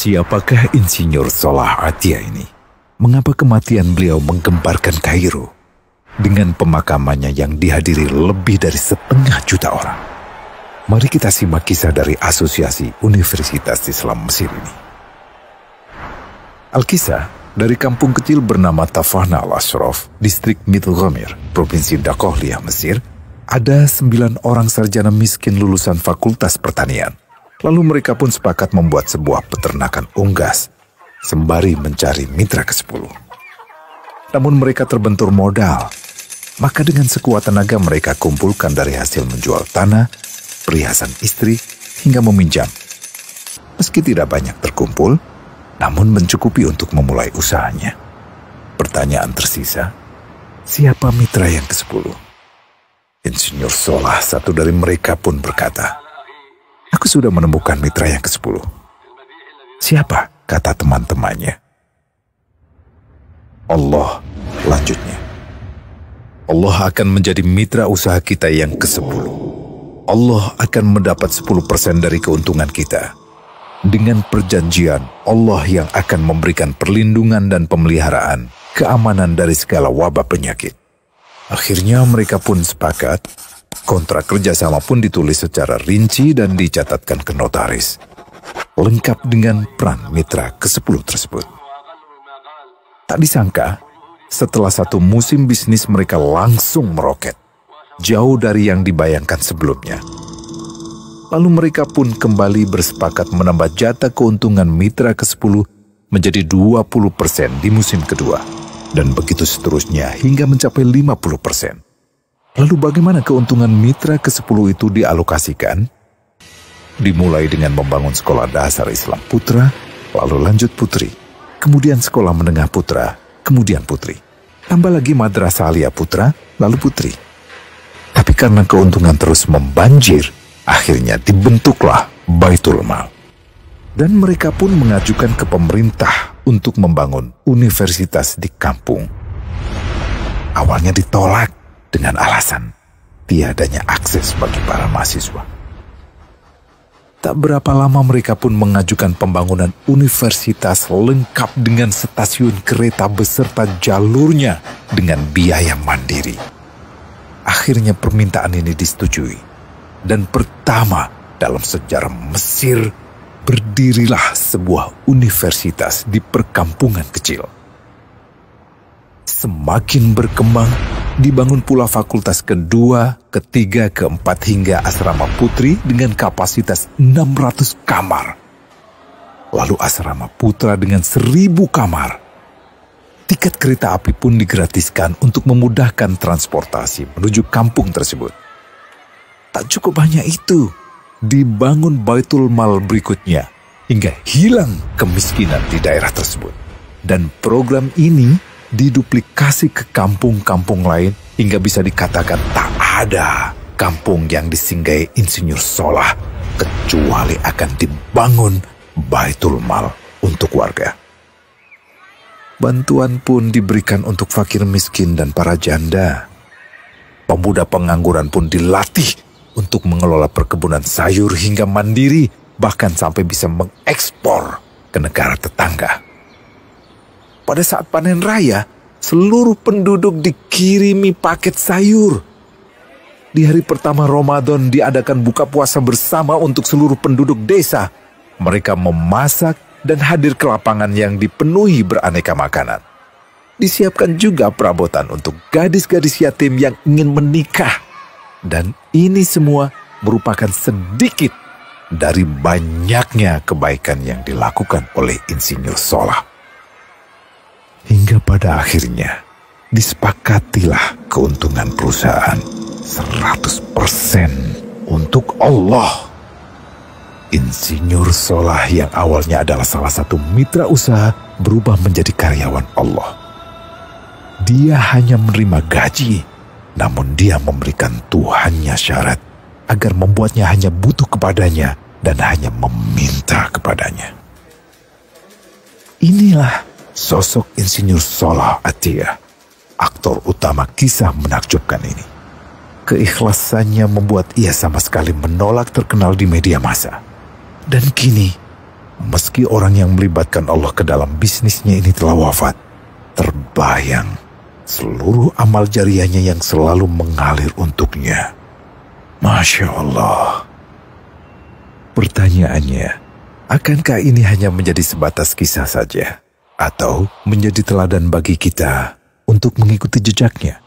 Siapakah Insinyur Salah Atiyah ini? Mengapa kematian beliau menggemparkan Kairo dengan pemakamannya yang dihadiri lebih dari 500.000 orang? Mari kita simak kisah dari Asosiasi Universitas Islam Mesir ini. Al-Kisah dari kampung kecil bernama Tafahna al-Ashraf, distrik Middle Ghamir, provinsi Dakohliyah, Mesir, ada 9 orang sarjana miskin lulusan Fakultas Pertanian. Lalu mereka pun sepakat membuat sebuah peternakan unggas, sembari mencari mitra ke-10. Namun mereka terbentur modal, maka dengan sekuat tenaga mereka kumpulkan dari hasil menjual tanah, perhiasan istri, hingga meminjam. Meski tidak banyak terkumpul, namun mencukupi untuk memulai usahanya. Pertanyaan tersisa, siapa mitra yang ke-10? Insinyur Salah, satu dari mereka, pun berkata, "Aku sudah menemukan mitra yang ke-10. Siapa?" kata teman-temannya. "Allah," lanjutnya. "Allah akan menjadi mitra usaha kita yang ke-10. Allah akan mendapat 10% dari keuntungan kita. Dengan perjanjian, Allah yang akan memberikan perlindungan dan pemeliharaan, keamanan dari segala wabah penyakit." Akhirnya mereka pun sepakat. Kontrak kerjasama pun ditulis secara rinci dan dicatatkan ke notaris, lengkap dengan peran mitra ke-10 tersebut. Tak disangka, setelah 1 musim bisnis mereka langsung meroket, jauh dari yang dibayangkan sebelumnya. Lalu mereka pun kembali bersepakat menambah jatah keuntungan mitra ke-10 menjadi 20% di musim kedua, dan begitu seterusnya hingga mencapai 50%. Lalu bagaimana keuntungan mitra ke-10 itu dialokasikan? Dimulai dengan membangun sekolah dasar Islam putra, lalu lanjut putri, kemudian sekolah menengah putra, kemudian putri. Tambah lagi madrasah aliyah putra, lalu putri. Tapi karena keuntungan terus membanjir, akhirnya dibentuklah Baitul Mal. Dan mereka pun mengajukan ke pemerintah untuk membangun universitas di kampung. Awalnya ditolak dengan alasan tiadanya akses bagi para mahasiswa. Tak berapa lama mereka pun mengajukan pembangunan universitas lengkap dengan stasiun kereta beserta jalurnya dengan biaya mandiri. Akhirnya permintaan ini disetujui, dan pertama dalam sejarah Mesir berdirilah sebuah universitas di perkampungan kecil. Semakin berkembang, dibangun pula fakultas kedua, ketiga, keempat hingga asrama putri dengan kapasitas 600 kamar. Lalu asrama putra dengan 1.000 kamar. Tiket kereta api pun digratiskan untuk memudahkan transportasi menuju kampung tersebut. Tak cukup hanya itu, dibangun Baitul Mal berikutnya hingga hilang kemiskinan di daerah tersebut. Dan program ini diduplikasi ke kampung-kampung lain hingga bisa dikatakan tak ada kampung yang disinggahi Insinyur Salah kecuali akan dibangun Baitul Mal untuk warga. Bantuan pun diberikan untuk fakir miskin dan para janda. Pemuda pengangguran pun dilatih untuk mengelola perkebunan sayur hingga mandiri, bahkan sampai bisa mengekspor ke negara tetangga. Pada saat panen raya, seluruh penduduk dikirimi paket sayur. Di hari pertama Ramadan diadakan buka puasa bersama untuk seluruh penduduk desa. Mereka memasak dan hadir ke lapangan yang dipenuhi beraneka makanan. Disiapkan juga perabotan untuk gadis-gadis yatim yang ingin menikah. Dan ini semua merupakan sedikit dari banyaknya kebaikan yang dilakukan oleh Insinyur Salah. Hingga pada akhirnya disepakatilah keuntungan perusahaan 100% untuk Allah. Insinyur Salah yang awalnya adalah salah satu mitra usaha berubah menjadi karyawan Allah. Dia hanya menerima gaji, namun dia memberikan Tuhannya syarat agar membuatnya hanya butuh kepadanya dan hanya meminta kepadanya. Inilah sosok Insinyur Salah Atiyah, aktor utama kisah menakjubkan ini. Keikhlasannya membuat ia sama sekali menolak terkenal di media massa. Dan kini, meski orang yang melibatkan Allah ke dalam bisnisnya ini telah wafat, terbayang seluruh amal jariahnya yang selalu mengalir untuknya. Masya Allah. Pertanyaannya, akankah ini hanya menjadi sebatas kisah saja? Atau menjadi teladan bagi kita untuk mengikuti jejaknya?